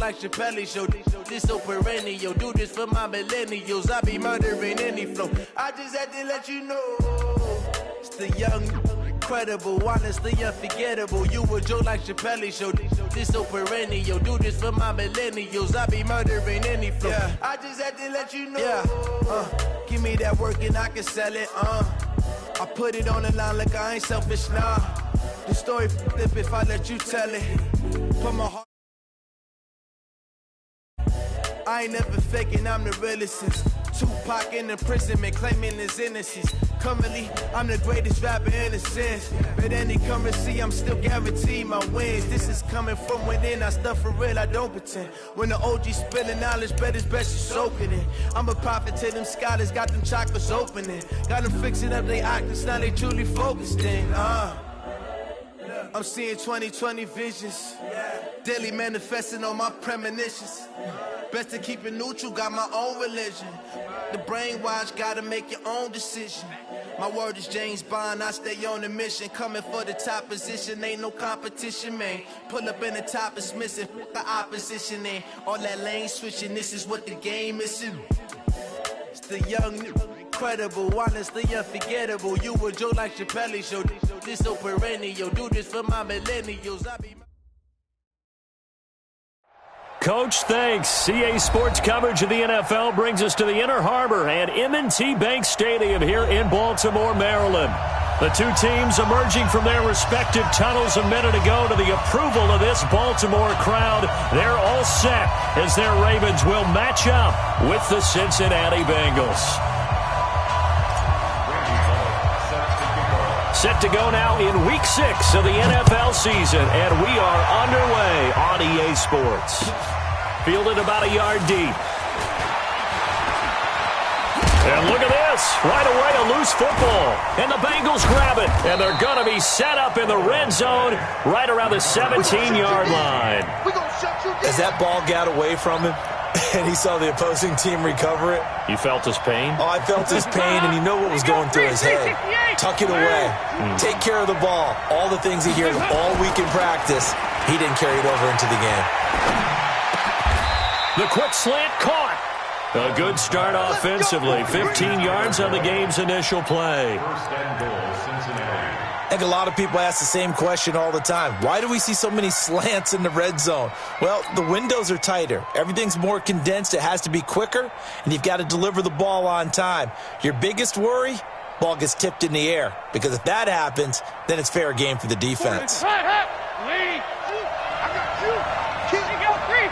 like Chappelle Show. This so perennial, do this for my millennials. I be murdering any flow. I just had to let you know. It's the young, incredible, honestly unforgettable. You a joke like Chappelle Show. This so perennial, do this for my millennials. I be murdering any flow. Yeah. I just had to let you know. Yeah. Give me that work and I can sell it. I put it on the line like I ain't selfish, nah. The story flip if I let you tell it. Put my heart. I ain't never faking, I'm the realest since Tupac in imprisonment, claiming his innocence. Currently, I'm the greatest rapper in a sense. But any currency, I'm still guaranteed my wins. This is coming from within, I stuff for real, I don't pretend. When the OG spilling knowledge, bet it's best you soak it in. I'm a prophet to them scholars, got them chakras opening. Got them fixing up their octaves, now they truly focused in. I'm seeing 2020 visions. Daily manifesting on my premonitions. Best to keep it neutral, got my own religion. The brainwash, gotta make your own decision. My word is James Bond, I stay on a mission. Coming for the top position, ain't no competition, man. Pull up in the top, it's missing, the opposition in. All that lane switching, this is what the game is. It's the young, incredible, honestly unforgettable. You a joke like Chappelle Show. This so perennial, do this for my millennials. I be Coach, thanks. CA Sports coverage of the NFL brings us to the Inner Harbor and M&T Bank Stadium here in Baltimore, Maryland. The two teams emerging from their respective tunnels a minute ago to the approval of this Baltimore crowd. They're all set as their Ravens will match up with the Cincinnati Bengals. Set to go now in Week 6 of the NFL season, and we are underway on EA Sports. Fielded about a yard deep. And look at this. Right away, a loose football. And the Bengals grab it. And they're going to be set up in the red zone right around the 17-yard line. As that ball got away from him, and he saw the opposing team recover it. You felt his pain? Oh, I felt his pain, and you know what was going through his head. Tuck it away. Take care of the ball. All the things he heard all week in practice, he didn't carry it over into the game. The quick slant caught. A good start offensively. 15 yards on the game's initial play. I think a lot of people ask the same question all the time. Why do we see so many slants in the red zone? Well, the windows are tighter. Everything's more condensed. It has to be quicker, and you've got to deliver the ball on time. Your biggest worry? Ball gets tipped in the air. Because if that happens, then it's fair game for the defense. I got you.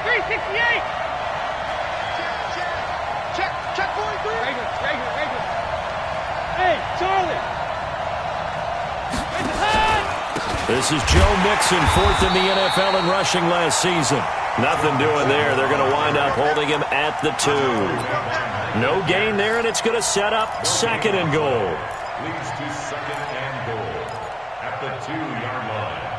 368. Check 43. Rager. Hey, Charlie. This is Joe Mixon, fourth in the NFL in rushing last season. Nothing doing there. They're going to wind up holding him at the 2. No gain there, and it's going to set up second and goal. Leads to second and goal at the 2-yard line.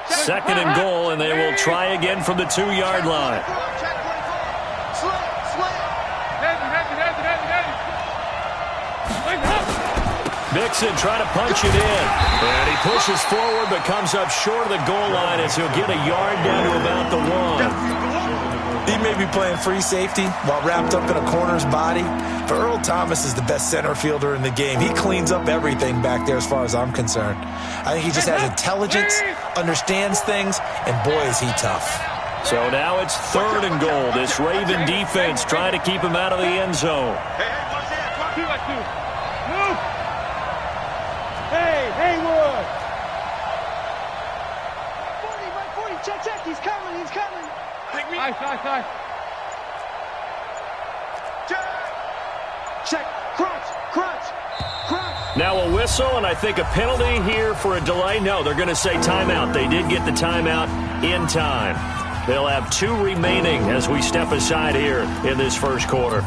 Second and goal, and they will try again from the 2-yard line. Mixon trying to punch it in. And he pushes forward but comes up short of the goal line as he'll get a yard down to about the 1. He may be playing free safety while wrapped up in a corner's body, but Earl Thomas is the best center fielder in the game. He cleans up everything back there as far as I'm concerned. I think he just has intelligence, understands things, and boy is he tough. So now it's third and goal. This Raven defense trying to keep him out of the end zone. Hey, Haywood! 40, check, he's coming. Nice. Check, crunch. Now a whistle, and I think a penalty here for a delay. No, they're going to say timeout. They did get the timeout in time. They'll have 2 remaining as we step aside here in this first quarter.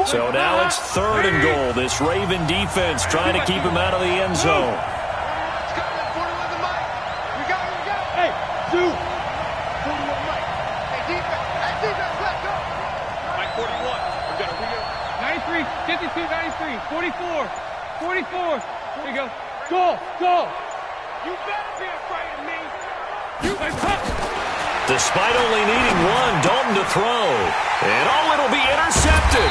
So now it's third and goal. This Raven defense trying to keep him out of the end zone. Hey, dude. 52-93, 44, 44. There you go. Go, go. You better be afraid of me. Despite only needing one, Dalton to throw. And it'll be intercepted.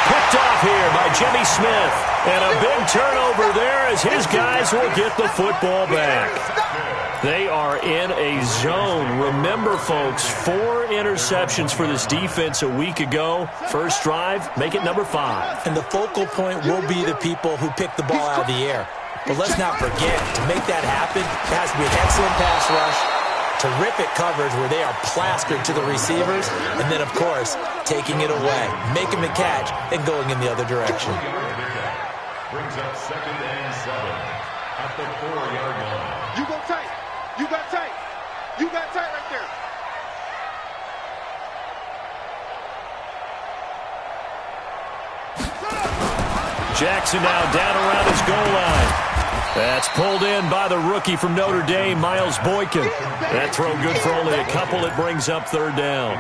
Picked off here by Jimmy Smith. And a big turnover there as his guys will get the football back. They are in a zone. Remember, folks, 4 interceptions for this defense a week ago. First drive, make it number 5. And the focal point will be the people who pick the ball out of the air. But let's not forget, to make that happen, it has to be an excellent pass rush, terrific coverage where they are plastered to the receivers, and then, of course, taking it away, making the catch, and going in the other direction. Brings up 2nd and 7 at the 4-yard line. You go tight. You got tight. You got tight right there. Jackson now down around his goal line. That's pulled in by the rookie from Notre Dame, Miles Boykin. That throw good for only a couple. It brings up 3rd down.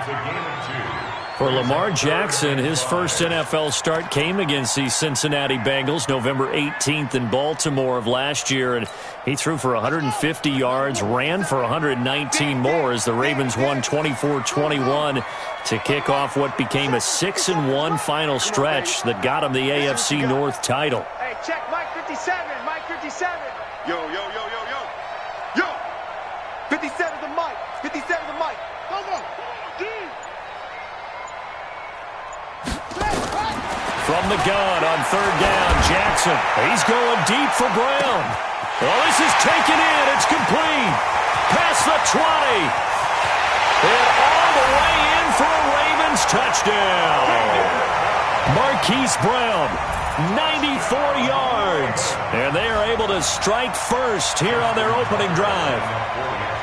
For Lamar Jackson, his first NFL start came against the Cincinnati Bengals November 18th in Baltimore of last year, and he threw for 150 yards, ran for 119 more as the Ravens won 24-21 to kick off what became a 6-1 final stretch that got him the AFC North title. Hey, check Mike 57. Mike 57. Yo, yo, yo, yo, yo. Yo. 57 the mic. 57 the mic. Come on. From the gun on 3rd down, Jackson. He's going deep for Brown. Oh, this is taken in. It's complete. Past the 20. And all the way in for a Ravens touchdown. Marquise Brown, 94 yards. And they are able to strike first here on their opening drive.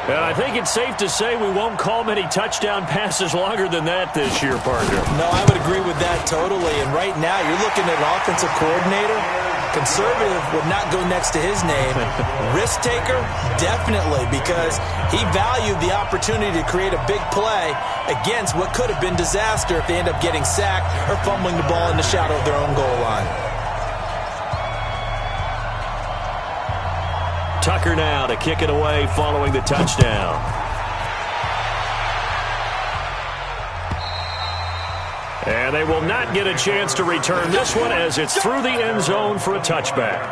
And I think it's safe to say we won't call many touchdown passes longer than that this year, partner. No, I would agree with that totally. And right now, you're looking at an offensive coordinator. Conservative would not go next to his name. Risk taker, definitely, because he valued the opportunity to create a big play against what could have been disaster if they end up getting sacked or fumbling the ball in the shadow of their own goal line. Tucker now to kick it away following the touchdown. And they will not get a chance to return this one as it's through the end zone for a touchback.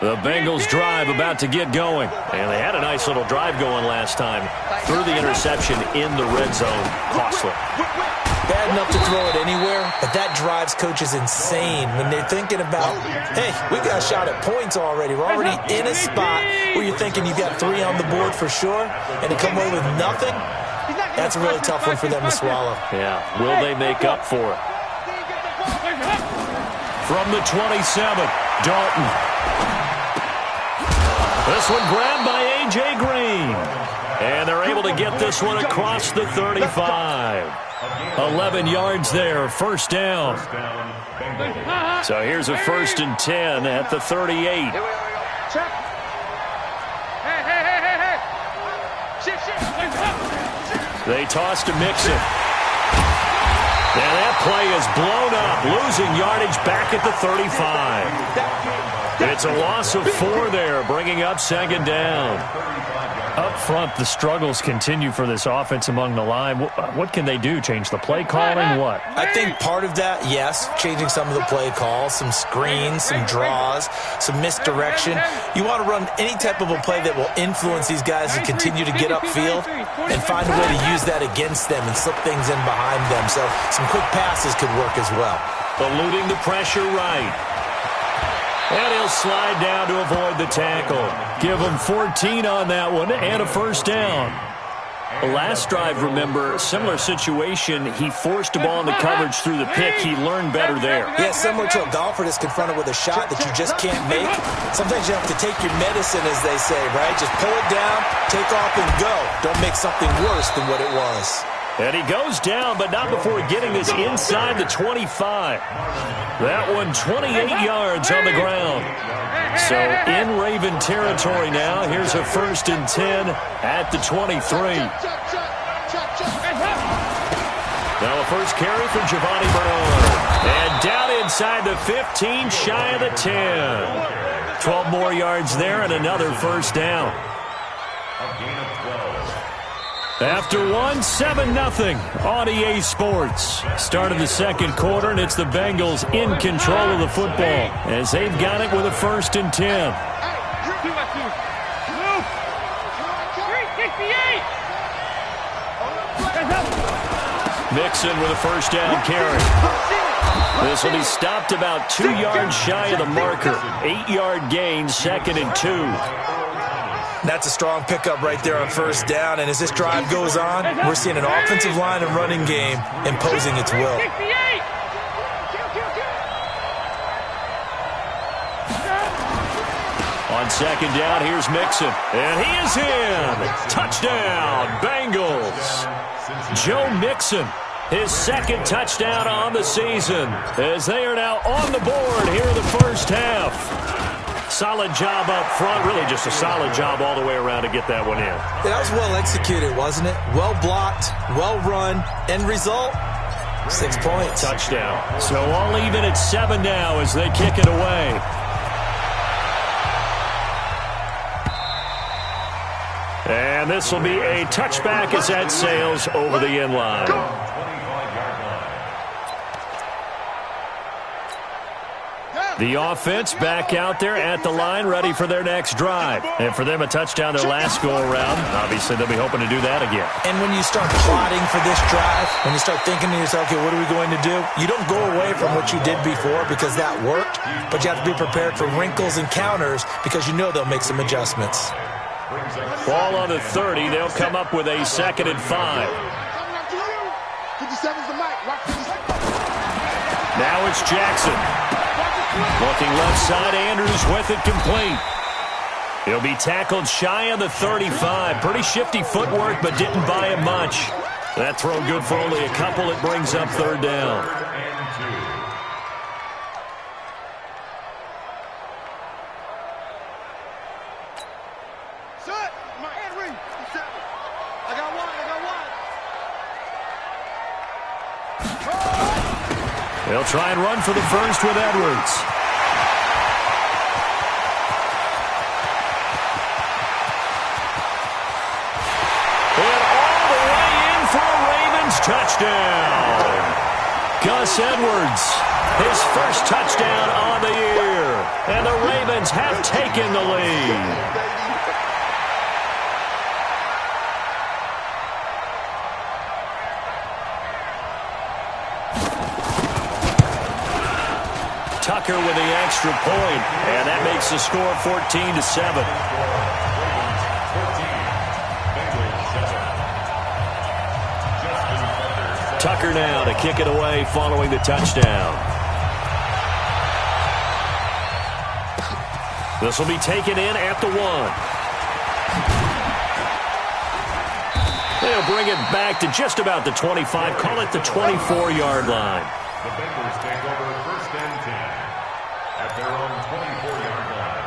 The Bengals drive about to get going. And they had a nice little drive going last time. Threw the interception in the red zone. Costly. Bad enough to throw it anywhere, but that drives coaches insane when they're thinking about, hey, we got a shot at points already. We're already in a spot where you're thinking you've got 3 on the board for sure, and to come away with nothing, that's a really tough one for them to swallow. Yeah, will they make up for it? From the 27, Dalton. This one grabbed by A.J. Green. And they're able to get this one across the 35. 11 yards there, 1st down. So here's a 1st and 10 at the 38. Here we go. Check. Hey, hey, hey, hey, hey. Shift. They toss to Mixon. And that play is blown up, losing yardage back at the 35. It's a loss of 4 there, bringing up 2nd down. Up front, the struggles continue for this offense among the line. What can they do? Change the play calling? What? I think part of that, yes, changing some of the play calls, some screens, some draws, some misdirection. You want to run any type of a play that will influence these guys to continue to get upfield and find a way to use that against them and slip things in behind them. So some quick passes could work as well. Eluding the pressure right. And he'll slide down to avoid the tackle. Give him 14 on that one and a 1st down. The last drive, remember, similar situation. He forced a ball in the coverage through the pick. He learned better there. Yeah, similar to a golfer that's confronted with a shot that you just can't make. Sometimes you have to take your medicine, as they say, right? Just pull it down, take off, and go. Don't make something worse than what it was. And he goes down, but not before getting this inside the 25. That one 28 yards on the ground. So in Raven territory now. Here's a 1st and 10 at the 23. Now a first carry for Giovanni Bernard. And down inside the 15, shy of the 10. 12 more yards there and another first down. A gain of 12. After one, 7-0 on EA Sports. Start of the second quarter, and it's the Bengals in control of the football as they've got it with a 1st and 10. Mixon with a first down carry. This will be stopped about 2 yards shy of the marker. 8-yard gain, 2nd and 2. That's a strong pickup right there on first down, and as this drive goes on, we're seeing an offensive line and running game imposing its will. On second down, here's Mixon, and he is in. Touchdown, Bengals. Joe Mixon, his 2nd touchdown on the season, as they are now on the board here in the first half. Solid job up front, really just a solid job all the way around to get that one in. That was well executed, wasn't it? Well blocked, well run. End result, 6 points. Touchdown. So all even at 7 now as they kick it away. And this will be a touchback as that sails over the end line. The offense back out there at the line, ready for their next drive. And for them, a touchdown their last go-around. Obviously, they'll be hoping to do that again. And when you start plotting for this drive, when you start thinking to yourself, okay, what are we going to do? You don't go away from what you did before because that worked, but you have to be prepared for wrinkles and counters because you know they'll make some adjustments. Ball on the 30. They'll come up with a 2nd and 5. Now it's Jackson. Looking left side, Andrews with it complete. He'll be tackled shy of the 35. Pretty shifty footwork, but didn't buy him much. That throw good for only a couple. It brings up 3rd down. They'll try and run for the first with Edwards. And all the way in for a Ravens touchdown. Gus Edwards, his first touchdown on the year. And the Ravens have taken the lead. Tucker with the extra point, and that makes the score 14-7. Tucker now to kick it away following the touchdown. This will be taken in at the 1. They'll bring it back to just about the 25, call it the 24-yard line. The Bengals take over 1st and 10 at their own 24-yard line.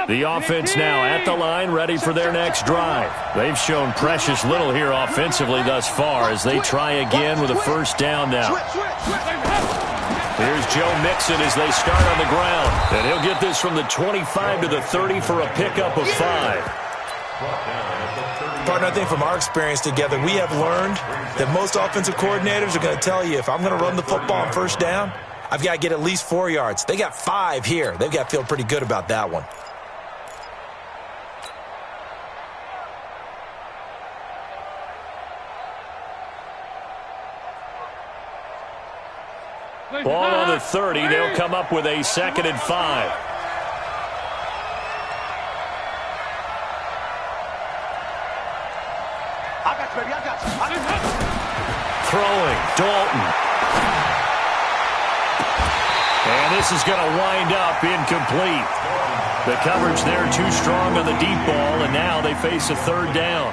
The offense now at the line, ready for their next drive. They've shown precious little here offensively thus far as they try again with a first down now. Here's Joe Mixon as they start on the ground. And he'll get this from the 25 to the 30 for a pickup of 5. Partner, I think from our experience together, we have learned that most offensive coordinators are going to tell you, if I'm going to run the football on first down, I've got to get at least 4 yards. They got 5 here. They've got to feel pretty good about that one. Ball on the 30. They'll come up with a 2nd and 5. I got you, baby. I got you. Throwing, Dalton. And this is going to wind up incomplete. The coverage there too strong on the deep ball, and now they face a 3rd down.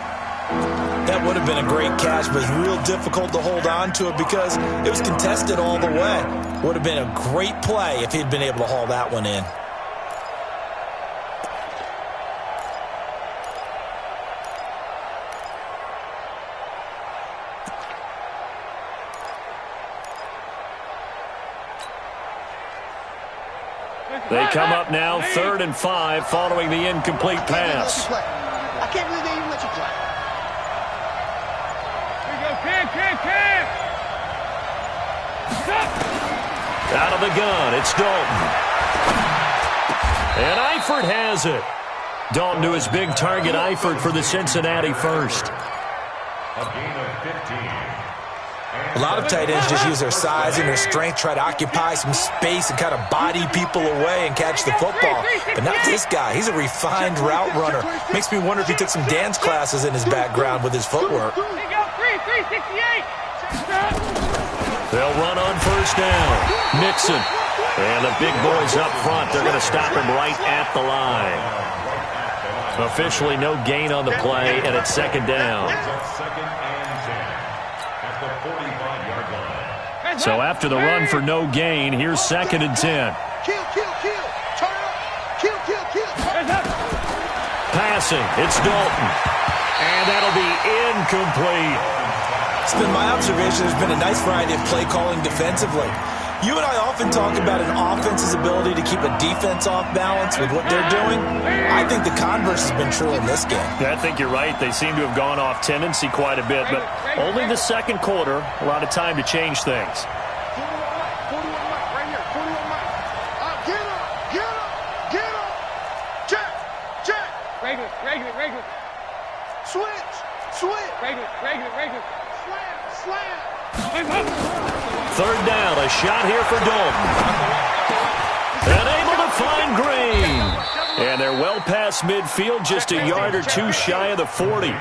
That would have been a great catch, but it's real difficult to hold on to it because it was contested all the way. Would have been a great play if he'd been able to haul that one in. They come up now 3rd and 5 following the incomplete pass. I can't believe they even let you play. Out of the gun, it's Dalton. And Eifert has it. Dalton to his big target, Eifert for the Cincinnati first. A gain of 15. A lot of tight ends just use their size and their strength, try to occupy some space and kind of body people away and catch the football. But not this guy. He's a refined route runner. Makes me wonder if he took some dance classes in his background with his footwork. They'll run on first down. Mixon. And the big boys up front, they're going to stop him right at the line. Officially no gain on the play, and it's 2nd down. So after the run for no gain, here's 2nd and 10. Kill. Turn up. Kill. Passing, it's Dalton. And that'll be incomplete. It's been my observation there's been a nice variety of play calling defensively. You and I often talk about an offense's ability to keep a defense off balance with what they're doing. I think the converse has been true in this game. Yeah, I think you're right. They seem to have gone off tendency quite a bit, but only the 2nd quarter, a lot of time to change things. 41 Mike, right here. 41 Mike. Get up. Check. Regular. Switch. Regular. Slam. 3rd down, a shot here for Dalton. And able to find Green. And they're well past midfield, just a yard or two shy of the 40.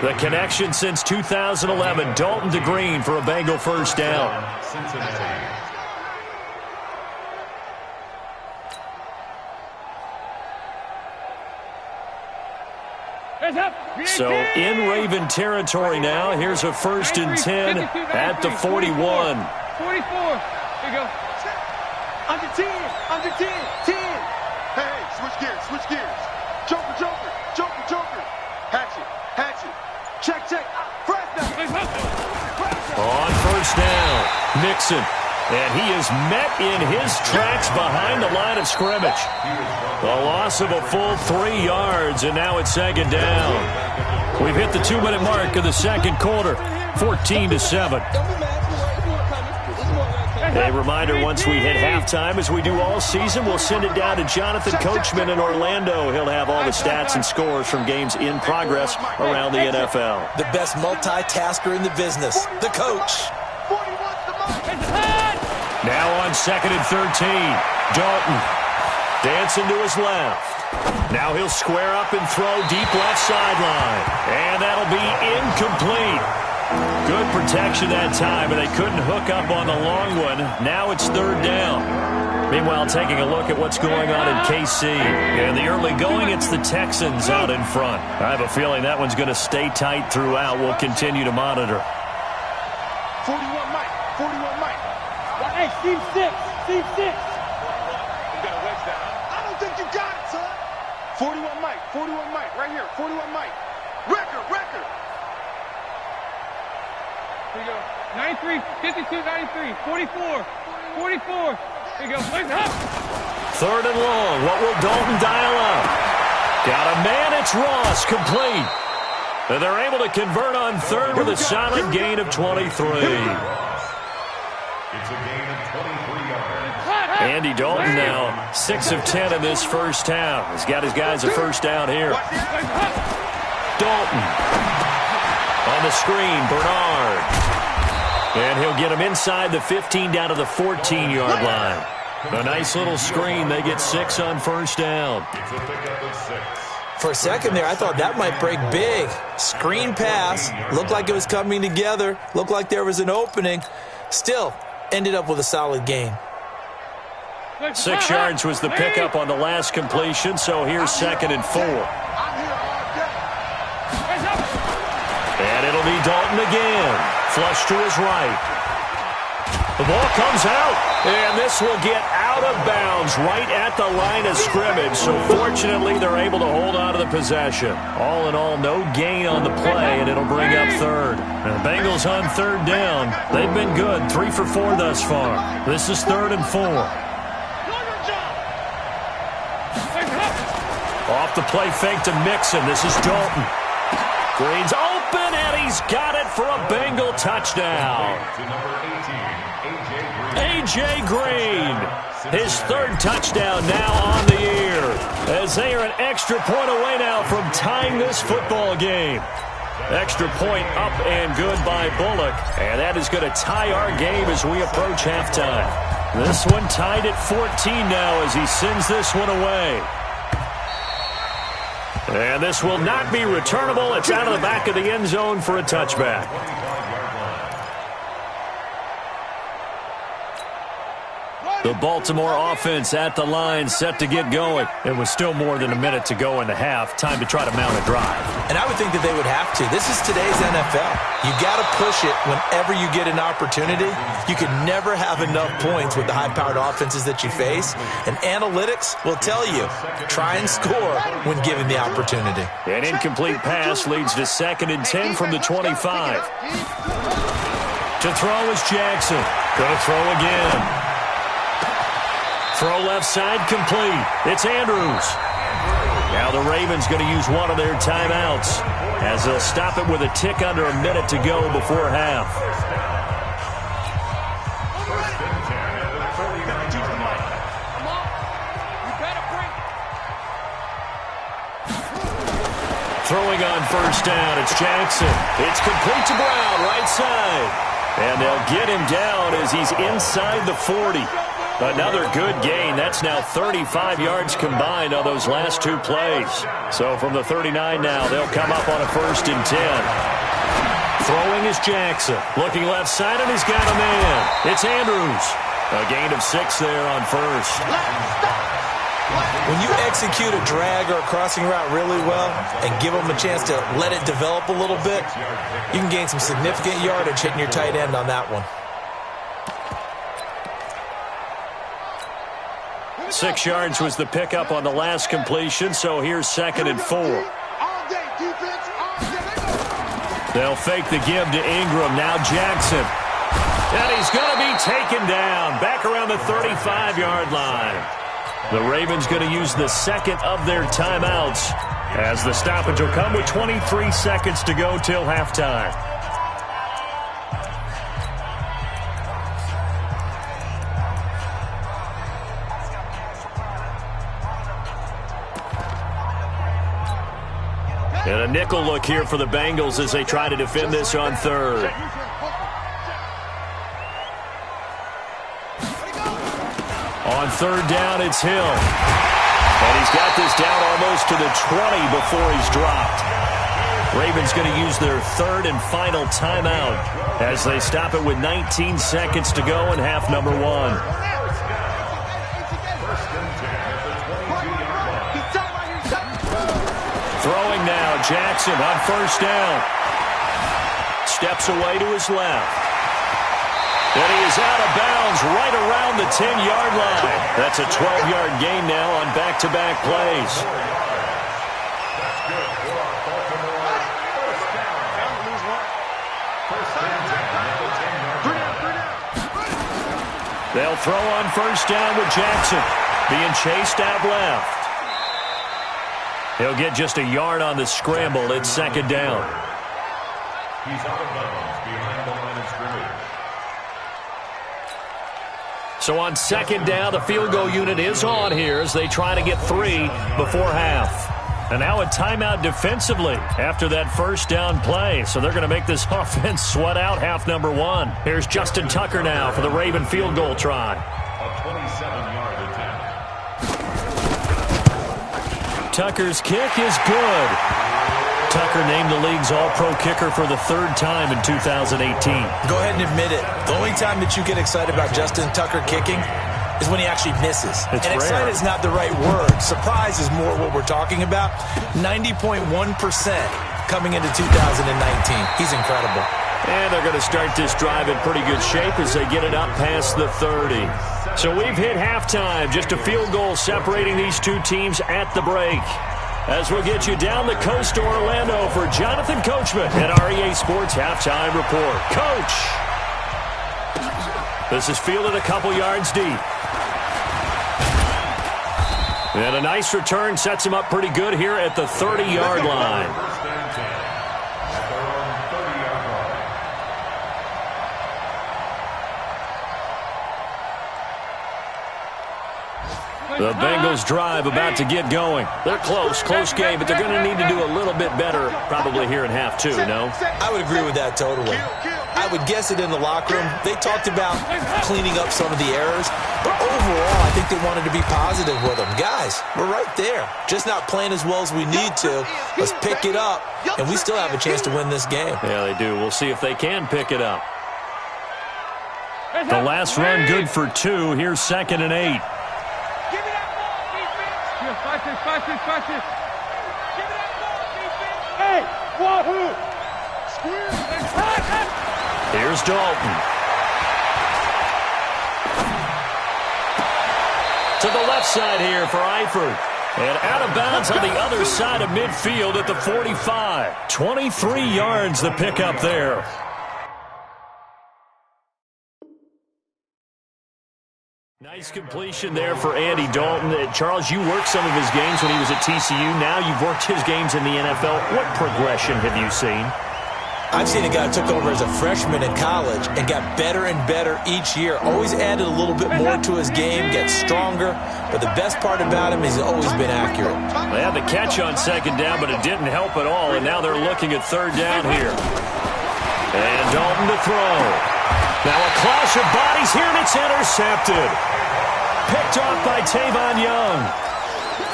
The connection since 2011, Dalton to Green for a Bengal first down. So in Raven territory now. Here's a 1st and 10 at the 41. 44. Here you go. Under 10. 10. Hey, switch gears. Joker. Hatchet. Check. On first down, Mixon. And he is met in his tracks behind the line of scrimmage. A loss of a full 3 yards, and now it's 2nd down. We've hit the 2-minute mark of the 2nd quarter, 14-7. A reminder, once we hit halftime, as we do all season, we'll send it down to Jonathan Coachman in Orlando. He'll have all the stats and scores from games in progress around the NFL. The best multitasker in the business, the coach. Now on 2nd and 13, Dalton dancing to his left. Now he'll square up and throw deep left sideline. And that'll be incomplete. Good protection that time, and they couldn't hook up on the long one. Now it's 3rd down. Meanwhile, taking a look at what's going on in KC. In the early going, it's the Texans out in front. I have a feeling that one's going to stay tight throughout. We'll continue to monitor. 41 Mike. Hey, Steve 6. You got a wedge down. I don't think you got it, son. 41 Mike. Right here. 41 Mike. Record. Here you go. 93, 52, 93, 44. 44. Here you go. Third and long. What will Dalton dial up? Got a man. It's Ross. Complete. And they're able to convert on third with a solid gain of 23. It's a gain of 23 yards. Andy Dalton now 6 of 10 in this first half. He's got his guys a first down here. Dalton on the screen. Bernard. And he'll get him inside the 15 down to the 14-yard line. A nice little screen. They get 6 on first down. It's a pickup of 6. For a second there, I thought that might break big. Screen pass. Looked like it was coming together. Looked like there was an opening. Still, ended up with a solid gain. 6 yards was the pickup on the last completion, so here's 2nd and 4. And it'll be Dalton again. Flush to his right. The ball comes out, and this will get out of bounds right at the line of scrimmage. So fortunately, they're able to hold on to the possession. All in all, no gain on the play, and it'll bring up third. And the Bengals on third down. They've been good, 3 for 4 thus far. This is 3rd and 4. Off the play fake to Mixon. This is Dalton. Green's open, and he's got it for a Bengal touchdown. To number 18, A.J. Green, his 3rd touchdown now on the year, as they are an extra point away now from tying this football game. Extra point up and good by Bullock, and that is going to tie our game as we approach halftime. This one tied at 14 now as he sends this one away. And this will not be returnable. It's out of the back of the end zone for a touchback. The Baltimore offense at the line, set to get going. It was still more than a minute to go in the half. Time to try to mount a drive. And I would think that they would have to. This is today's NFL. You got to push it whenever you get an opportunity. You can never have enough points with the high-powered offenses that you face. And analytics will tell you, try and score when given the opportunity. An incomplete pass leads to 2nd and 10 from the 25. To throw is Jackson. Gonna throw again. Throw left side complete. It's Andrews. Now the Ravens going to use one of their timeouts as they'll stop it with a tick under a minute to go before half. Throwing on first down, it's Jackson. It's complete to Brown, right side. And they'll get him down as he's inside the 40. Another good gain. That's now 35 yards combined on those last 2 plays. So from the 39 now, they'll come up on a 1st and 10. Throwing is Jackson. Looking left side, and he's got a man. It's Andrews. A gain of 6 there on first. When you execute a drag or a crossing route really well and give them a chance to let it develop a little bit, you can gain some significant yardage hitting your tight end on that one. 6 yards was the pickup on the last completion, so here's 2nd and 4. They'll fake the give to Ingram. Now Jackson. And he's going to be taken down back around the 35-yard line. The Ravens going to use the 2nd of their timeouts as the stoppage will come with 23 seconds to go till halftime. And a nickel look here for the Bengals as they try to defend this on third. On third down, it's Hill. And he's got this down almost to the 20 before he's dropped. Ravens going to use their 3rd and final timeout as they stop it with 19 seconds to go in half number 1. Throwing now, Jackson on first down. Steps away to his left. And he is out of bounds right around the 10-yard line. That's a 12-yard gain now on back-to-back plays. They'll throw on first down with Jackson being chased out left. He'll get just a yard on the scramble. It's second down. He's out of bounds behind the line of scrimmage. So on second down, the field goal unit is on here as they try to get 3 before half. And now a timeout defensively after that first down play. So they're going to make this offense sweat out half number 1. Here's Justin Tucker now for the Raven field goal try. A 27-yard attempt. Tucker's kick is good. Tucker named the league's all-pro kicker for the 3rd time in 2018. Go ahead and admit it. The only time that you get excited about Justin Tucker kicking is when he actually misses. It's and rare. Excited is not the right word. Surprise is more what we're talking about. 90.1% coming into 2019. He's incredible. And they're going to start this drive in pretty good shape as they get it up past the 30. So we've hit halftime. Just a field goal separating these two teams at the break. As we'll get you down the coast to Orlando for Jonathan Coachman at REA Sports Halftime Report. Coach! This is fielded a couple yards deep. And a nice return sets him up pretty good here at the 30-yard line. First and 10 at their own 30-yard line. The Bengals drive about to get going. They're close game, but they're going to need to do a little bit better probably here in half 2, no? I would agree with that totally. I would guess it in the locker room. They talked about cleaning up some of the errors, but overall, I think they wanted to be positive with them. Guys, we're right there. Just not playing as well as we need to. Let's pick it up, and we still have a chance to win this game. Yeah, they do. We'll see if they can pick it up. The last run good for 2. Here's 2nd and 8. Watch this. Give me that ball, defense. Hey, wahoo! Here's Dalton. To the left side here for Eifert. And out of bounds on the other side of midfield at the 45. 23 yards the pickup there. Nice completion there for Andy Dalton. Charles, you worked some of his games when he was at TCU. Now you've worked his games in the NFL. What progression have you seen? I've seen a guy who took over as a freshman in college and got better and better each year. Always added a little bit more to his game, gets stronger. But the best part about him is he's always been accurate. They had the catch on 2nd down, but it didn't help at all. And now they're looking at 3rd down here. And Dalton to throw. Now a clash of bodies here, and it's intercepted. Picked off by Tavon Young.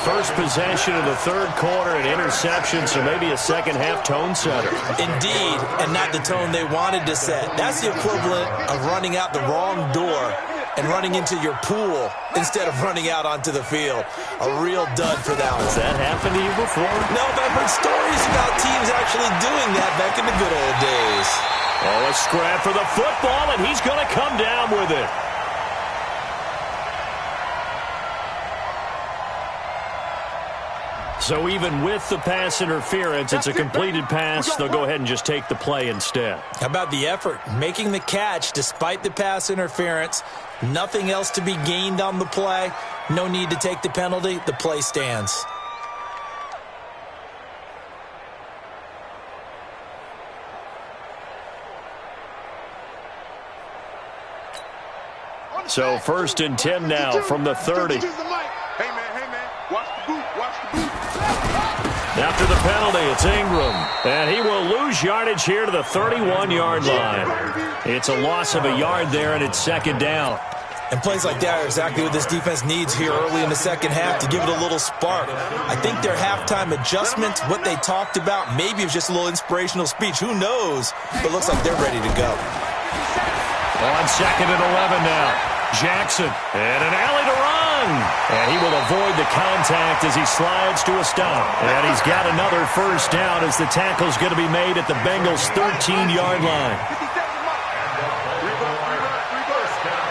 First possession of the 3rd quarter, an interception, so maybe a second-half tone setter. Indeed, and not the tone they wanted to set. That's the equivalent of running out the wrong door and running into your pool instead of running out onto the field. A real dud for that one. Has that happened to you before? No, but I've heard stories about teams actually doing that back in the good old days. Oh, a scrap for the football, and he's going to come down with it. So even with the pass interference, it's a completed pass. They'll go ahead and just take the play instead. How about the effort? Making the catch despite the pass interference. Nothing else to be gained on the play. No need to take the penalty. The play stands. So 1st and 10 now from the 30. Hey, man. Watch the boot. After the penalty, it's Ingram. And he will lose yardage here to the 31-yard line. It's a loss of a yard there, and it's 2nd down. And plays like that are exactly what this defense needs here early in the second half to give it a little spark. I think their halftime adjustments, what they talked about, maybe it was just a little inspirational speech. Who knows? But it looks like they're ready to go. On 2nd and 11 now. Jackson, and an alley to run. And he will avoid the contact as he slides to a stop. And he's got another first down as the tackle's going to be made at the Bengals' 13-yard line. First down.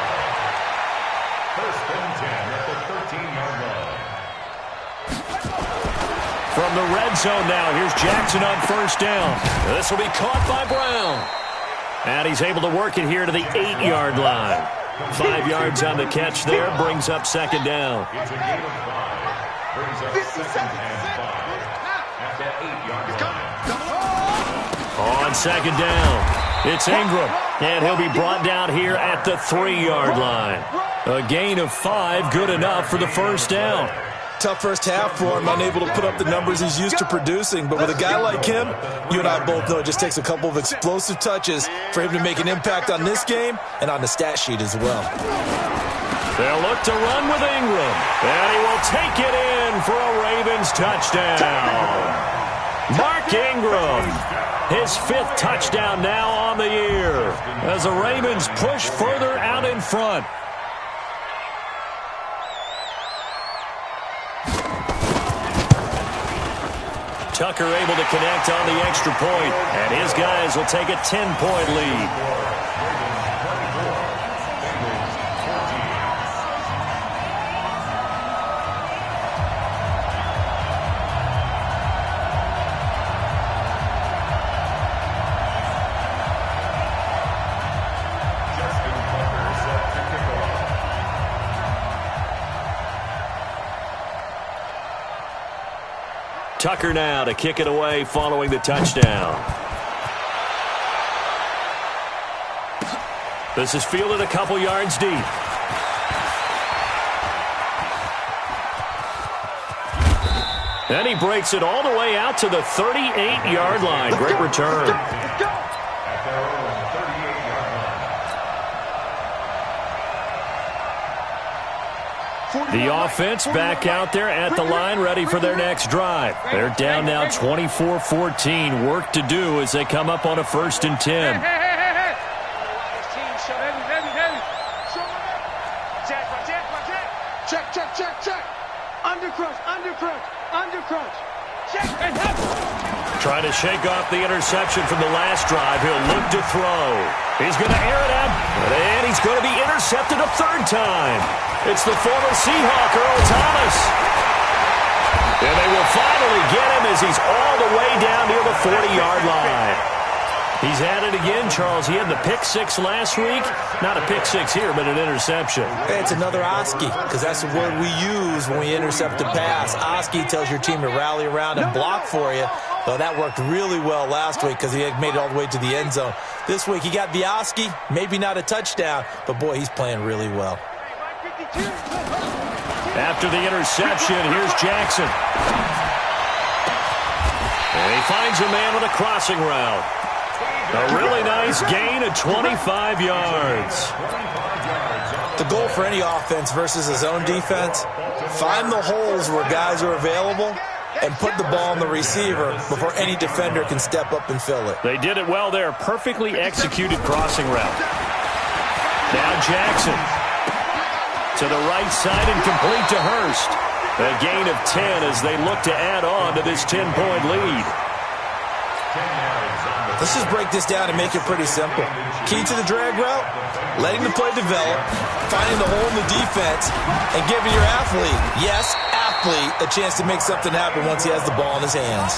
1st and 10 at the 13-yard line. From the red zone now, here's Jackson on first down. This will be caught by Brown. And he's able to work it here to the 8-yard line. 5 yards on the catch there, brings up second down. It's a gain of 5. Brings up second and 5 at the 8-yard line. On second down, it's Ingram, and he'll be brought down here at the 3-yard line. A gain of 5, good enough for the first down. Tough first half for him, unable to put up the numbers he's used to producing. But with a guy like him, you and I both know it just takes a couple of explosive touches for him to make an impact on this game and on the stat sheet as well. They'll look to run with Ingram, and he will take it in for a Ravens touchdown. Mark Ingram, his 5th touchdown now on the year as the Ravens push further out in front. Tucker able to connect on the extra point, and his guys will take a 10-point lead. Tucker now to kick it away following the touchdown. This is fielded a couple yards deep. And he breaks it all the way out to the 38-yard line. Great return. The offense back out there at the line, ready for their next drive. They're down now 24-14. Work to do as they come up on a 1st and 10. Check. Undercrunch. Check. Trying to shake off the interception from the last drive. He'll look to throw. He's going to air it out, and he's going to be intercepted a 3rd time. It's the former Seahawk, Earl Thomas. And they will finally get him as he's all the way down near the 40-yard line. He's at it again, Charles. He had the pick 6 last week. Not a pick 6 here, but an interception. Hey, it's another Oski, because that's the word we use when we intercept a pass. Oski tells your team to rally around and block for you. Well, that worked really well last week because he had made it all the way to the end zone. This week, he got the Oski, maybe not a touchdown, but, boy, he's playing really well. After the interception, here's Jackson. And he finds a man with a crossing route. A really nice gain of 25 yards. The goal for any offense versus his own defense, find the holes where guys are available and put the ball on the receiver before any defender can step up and fill it. They did it well there. Perfectly executed crossing route. Now Jackson to the right side and complete to Hurst. A gain of 10 as they look to add on to this 10-point lead. Let's just break this down and make it pretty simple. Key to the drag route, letting the play develop, finding the hole in the defense, and giving your athlete, yes, athlete, a chance to make something happen once he has the ball in his hands.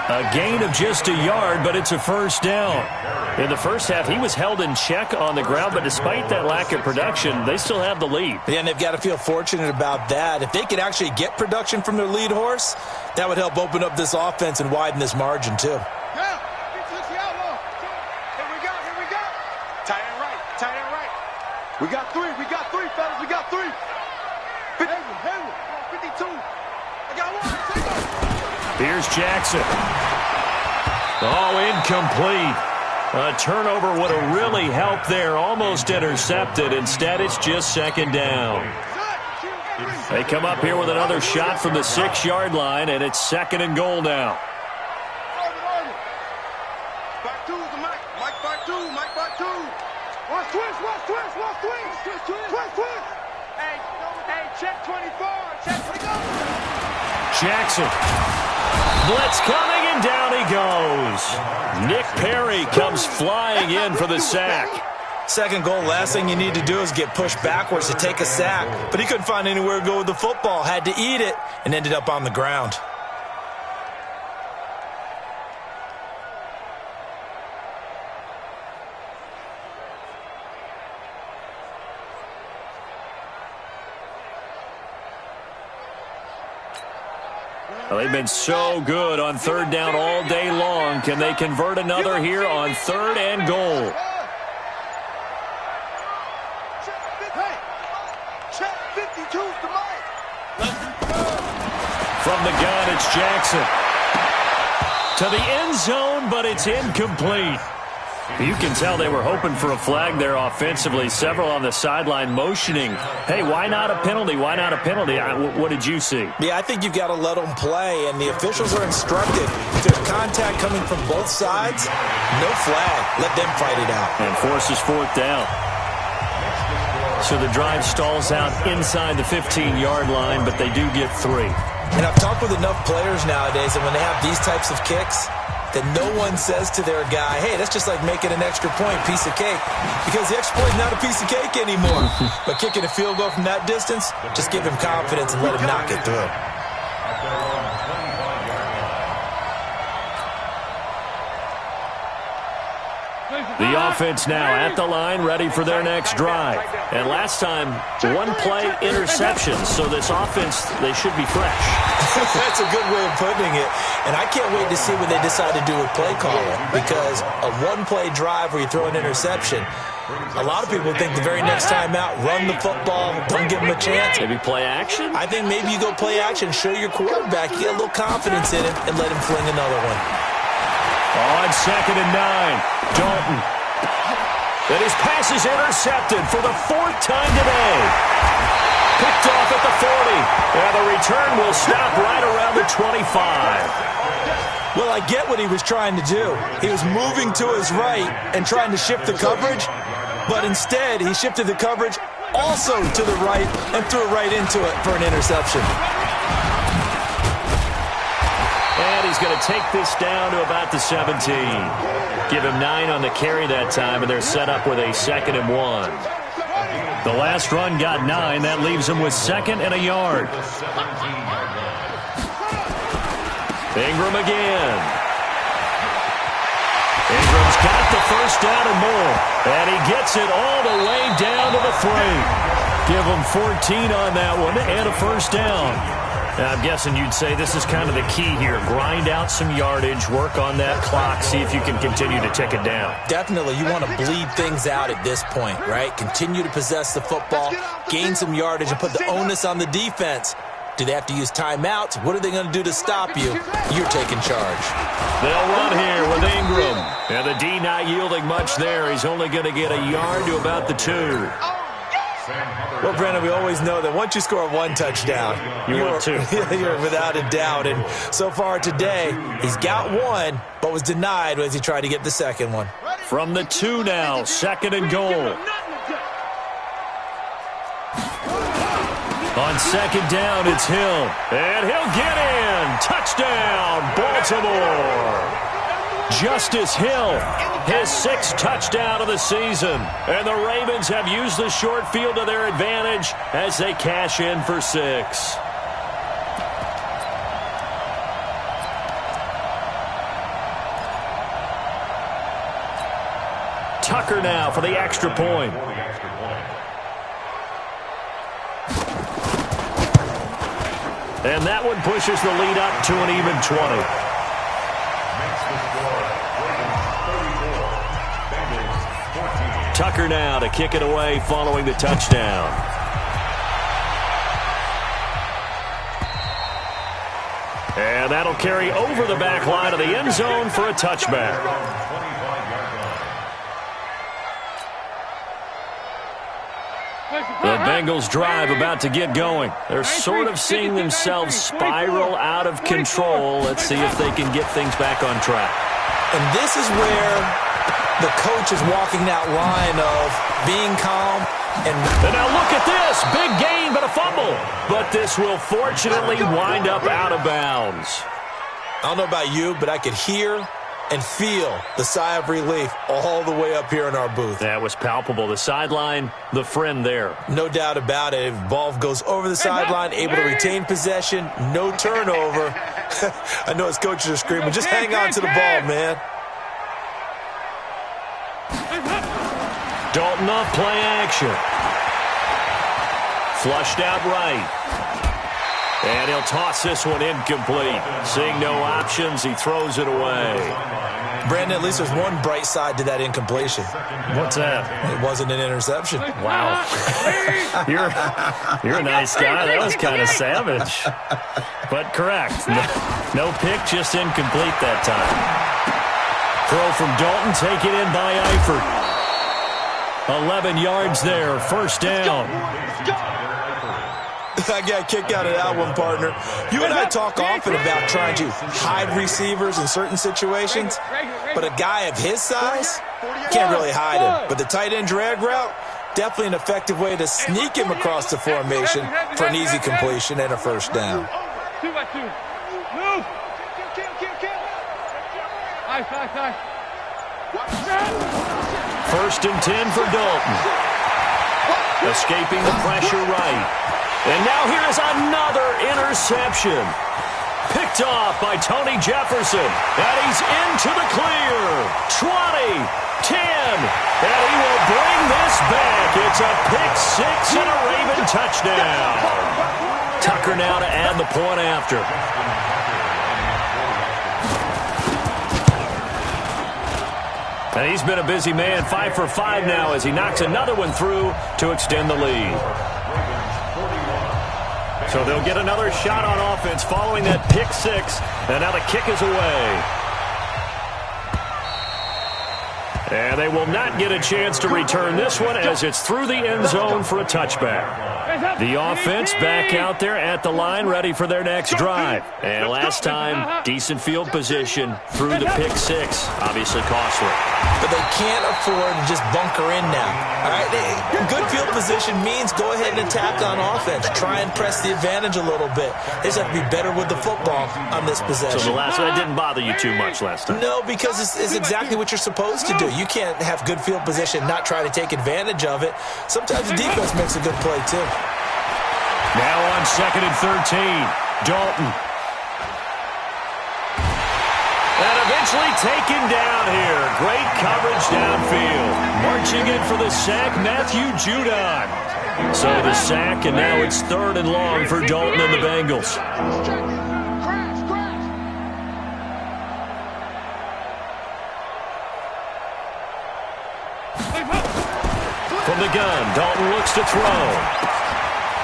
A gain of just a yard, but it's a 1st down. In the first half, he was held in check on the ground, but despite that lack of production, they still have the lead. Yeah, and they've got to feel fortunate about that. If they could actually get production from their lead horse, that would help open up this offense and widen this margin, too. We got three, fellas. We got 3. 50, 52. I got 1. Here's Jackson. Oh, incomplete. A turnover would have really helped there. Almost intercepted. Instead, it's just 2nd down. They come up here with another shot from the 6-yard line, and it's 2nd and goal now. Back 2 is the Mike. Mike back 2. Watch twist. Hey, check 24. Check 24. Jackson. Blitz coming, and down he goes. Nick Perry comes flying in for the sack. 2nd goal, last thing you need to do is get pushed backwards to take a sack. But he couldn't find anywhere to go with the football. Had to eat it and ended up on the ground. Well, they've been so good on third down all day long. Can they convert another here on third and goal? From the gun, it's Jackson. To the end zone, but it's incomplete. You can tell they were hoping for a flag there offensively. Several on the sideline motioning, hey, why not a penalty? Why not a penalty? What did you see? Yeah, I think you've got to let them play, and the officials are instructed. If there's contact coming from both sides, no flag. Let them fight it out. And forces fourth down. So the drive stalls out inside the 15-yard line, but they do get 3. And I've talked with enough players nowadays, and when they have these types of kicks, that no one says to their guy, hey, that's just like making an extra point, piece of cake. Because the extra point is not a piece of cake anymore. But kicking a field goal from that distance, just give him confidence and let him knock it through. The offense now at the line, ready for their next drive. And last time, one-play interception. So this offense, they should be fresh. That's a good way of putting it. And I can't wait to see what they decide to do with play calling. Because a one-play drive where you throw an interception, a lot of people think the very next time out, run the football, don't give them a chance. Maybe play action? I think maybe you go play action, show your quarterback, you get a little confidence in him, and let him fling another one. On 2nd and 9, Dalton. And his pass is intercepted for the 4th time today. Picked off at the 40. And the return will stop right around the 25. Well, I get what he was trying to do. He was moving to his right and trying to shift the coverage, but instead he shifted the coverage also to the right and threw it right into it for an interception. And he's going to take this down to about the 17. Give him 9 on the carry that time, and they're set up with a 2nd and 1. The last run got 9. That leaves him with 2nd and a yard. Ingram again. Ingram's got the first down and more. And he gets it all the way down to the 3. Give him 14 on that one and a first down. Now, I'm guessing you'd say this is kind of the key here. Grind out some yardage, work on that clock, see if you can continue to tick it down. Definitely. You want to bleed things out at this point, right? Continue to possess the football, gain some yardage, and put the onus on the defense. Do they have to use timeouts? What are they going to do to stop you? You're taking charge. They'll run here with Ingram. And the D not yielding much there. He's only going to get a yard to about the 2. Well, Brandon, we always know that once you score one touchdown, you're 2. You're without a doubt. And so far today, he's got 1, but was denied as he tried to get the second one. From the 2 now, 2nd and goal. On 2nd down, it's Hill. And he'll get in. Touchdown, Baltimore. Justice Hill, his 6th touchdown of the season. And the Ravens have used the short field to their advantage as they cash in for 6. Tucker now for the extra point. And that one pushes the lead up to an even 20. Tucker now to kick it away following the touchdown. And that'll carry over the back line of the end zone for a touchback. The Bengals drive about to get going. They're sort of seeing themselves spiral out of control. Let's see if they can get things back on track. And this is where the coach is walking that line of being calm. And now look at this. Big gain, but a fumble. But this will fortunately wind up out of bounds. I don't know about you, but I could hear and feel the sigh of relief all the way up here in our booth. That was palpable. The sideline, the friend there. No doubt about it. If ball goes over the sideline, able to retain possession, no turnover. I know his coaches are screaming, just hang on to the ball, man. Dalton off play action. Flushed out right. And he'll toss this one incomplete. Seeing no options, he throws it away. Brandon, at least there's one bright side to that incompletion. What's that? It wasn't an interception. Wow. You're a nice guy. That was kind of savage. But correct. No pick, just incomplete that time. Throw from Dalton, taken in by Eifert. 11 yards there, first down. I got a kick out of that one, partner. You and I talk often about trying to hide receivers in certain situations, but a guy of his size can't really hide him. But the tight end drag route, definitely an effective way to sneak him across the formation for an easy completion and a first down. 2 by 2. Move. First and 10 for Dalton. Escaping the pressure right. And now here's another interception. Picked off by Tony Jefferson. And he's into the clear. 20, 10. And he will bring this back. It's a pick six and a Raven touchdown. Tucker now to add the point after. And he's been a busy man, 5 for 5 now as he knocks another one through to extend the lead. So they'll get another shot on offense following that pick six. And now the kick is away. And they will not get a chance to return this one as it's through the end zone for a touchback. The offense back out there at the line, ready for their next drive. And last time, decent field position through the pick six. Obviously costly. But they can't afford to just bunker in now. All right, good field position means go ahead and attack on offense. Try and press the advantage a little bit. They just have to be better with the football on this possession. So the last one didn't bother you too much last time? No, because it's exactly what you're supposed to do. You can't have good field position, not try to take advantage of it. Sometimes the defense makes a good play, too. Now on 2nd and 13, Dalton. And eventually taken down here. Great coverage downfield. Marching in for the sack, Matthew Judon. So the sack, and now it's 3rd and long for Dalton and the Bengals. From the gun, Dalton looks to throw.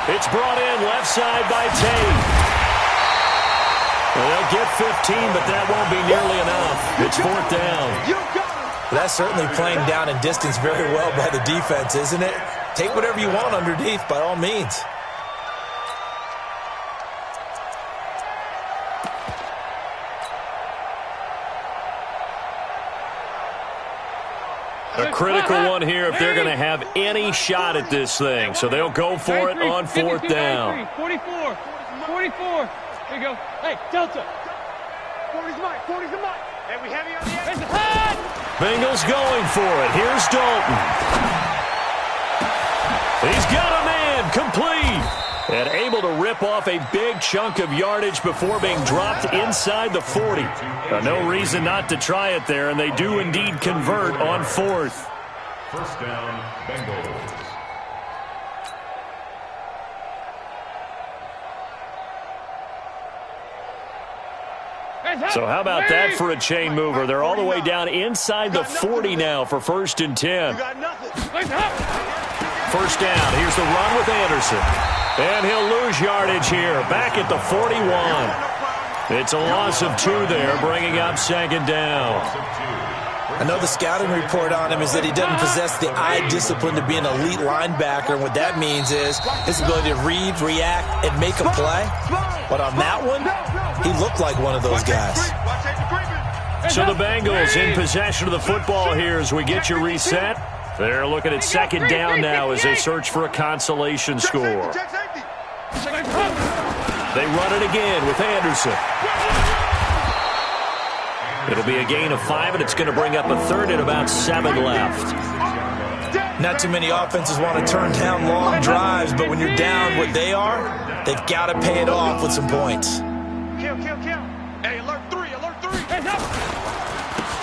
It's brought in left side by Tate. Well, they'll get 15, but that won't be nearly enough. It's 4th down. That's certainly playing down in distance very well by the defense, isn't it? Take whatever you want underneath, by all means. A critical one here if they're going to have any shot at this thing. So they'll go for it on 4th down. 44. 44. There you go. Hey, Delta. 40's mine. 40's the mine. Hey, we heavy on the edge. Bengals going for it. Here's Dalton. He's got a man. Complete. And able to rip off a big chunk of yardage before being dropped inside the 40. No reason not to try it there, and they do indeed convert on 4th. First down, Bengals. So how about that for a chain mover? They're all the way down inside the 40 now for 1st and 10. First down. Here's the run with Anderson. And he'll lose yardage here. Back at the 41. It's a loss of 2 there, bringing up 2nd down. I know the scouting report on him is that he doesn't possess the eye discipline to be an elite linebacker. And what that means is his ability to read, react, and make a play. But on that one, he looked like one of those guys. So the Bengals in possession of the football here as we get you reset. They're looking at 2nd down now as they search for a consolation score. They run it again with Anderson. It'll be a gain of 5, and it's going to bring up a 3rd and about 7 left. Not too many offenses want to turn down long drives, but when you're down what they are, they've got to pay it off with some points. Kill. Hey, alert 3.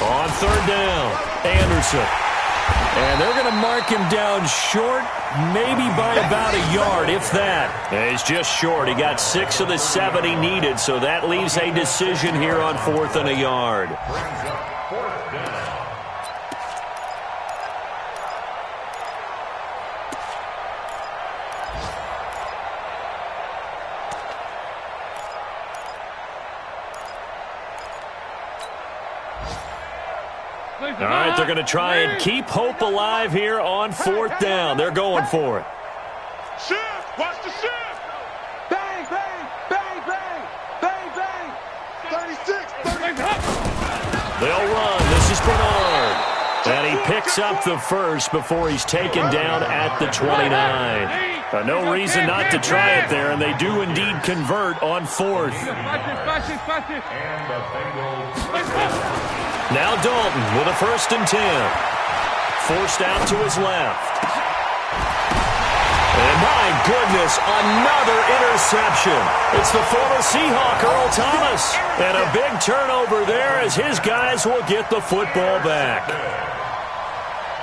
On 3rd down, Anderson. And they're going to mark him down short, maybe by about a yard, if that. He's just short. He got 6 of the 7 he needed, so that leaves a decision here on 4th and a yard. All right, they're going to try and keep hope alive here on 4th down. They're going for it. Shift! Watch the shift! Bang, bang, bang, bang, bang, bang. 36, 36. They'll run. This is Bernard. And he picks up the first before he's taken down at the 29. No reason not to try it there, and they do indeed convert on 4th. Now Dalton with a 1st and 10. Forced out to his left. And my goodness, another interception. It's the former Seahawk, Earl Thomas. And a big turnover there as his guys will get the football back.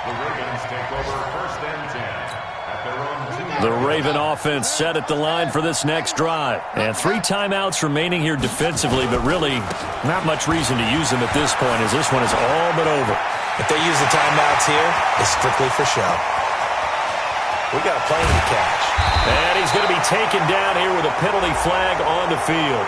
The Ravens take over 1st and 10 at their own 2. The Raven offense set at the line for this next drive. And 3 timeouts remaining here defensively, but really not much reason to use them at this point as this one is all but over. If they use the timeouts here, it's strictly for show. We got a plane to catch. And he's going to be taken down here with a penalty flag on the field.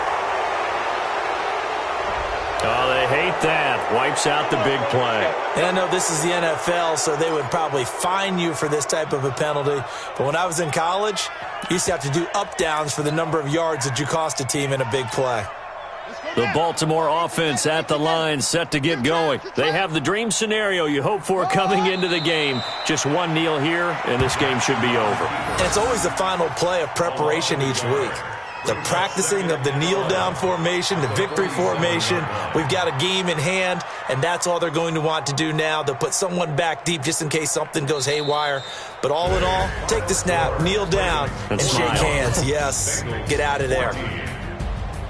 Oh, they hate that. Wipes out the big play. And I know this is the NFL, so they would probably fine you for this type of a penalty. But when I was in college, you used to have to do up-downs for the number of yards that you cost a team in a big play. The Baltimore offense at the line, set to get going. They have the dream scenario you hope for coming into the game. Just one kneel here, and this game should be over. And it's always the final play of preparation each week. The practicing of the kneel-down formation, the victory formation. We've got a game in hand, and that's all they're going to want to do now. They'll put someone back deep just in case something goes haywire. But all in all, take the snap, kneel down, and shake hands. Yes, get out of there.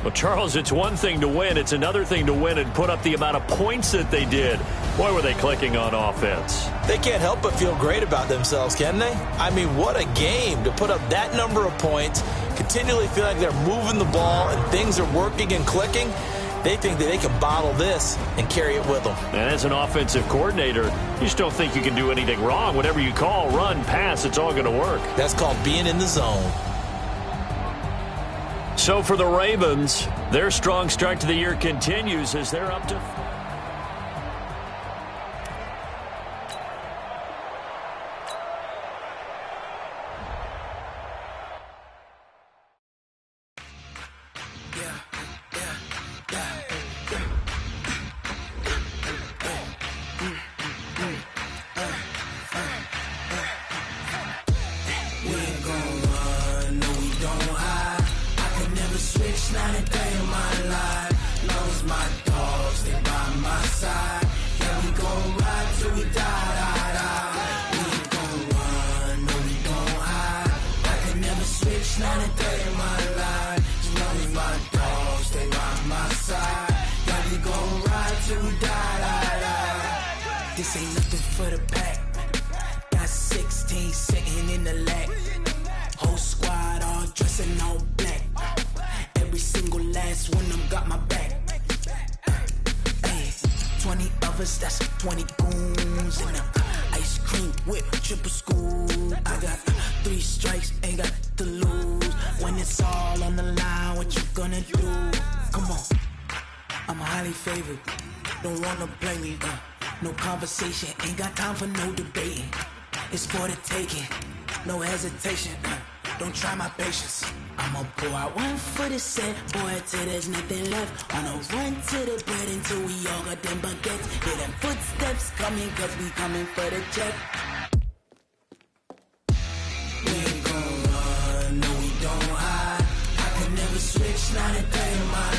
Well, Charles, it's one thing to win. It's another thing to win and put up the amount of points that they did. Boy, were they clicking on offense. They can't help but feel great about themselves, can they? I mean, what a game to put up that number of points, continually feel like they're moving the ball and things are working and clicking. They think that they can bottle this and carry it with them. And as an offensive coordinator, you just don't think you can do anything wrong. Whatever you call, run, pass, it's all going to work. That's called being in the zone. So for the Ravens, their strong start to the year continues as they're up to... This ain't nothing for the pack. Got 16 sitting in the lag. Whole squad all dressing all black. Every single last one of them got my back. Hey, 20 of us, that's 20 goons in the ice cream whip, triple scoop. I got 3 strikes, ain't got to lose. When it's all on the line, what you gonna do? Come on, I'm highly favored. Don't wanna play me, no conversation, ain't got time for no debating. It's for the taking, no hesitation. Don't try my patience. I'ma pour out one for the set, boy, till there's nothing left. On a run to the bread until we all got them baguettes. Hear them footsteps coming, cause we coming for the check. We ain't gon' run, no we don't hide. I could never switch, not a day in my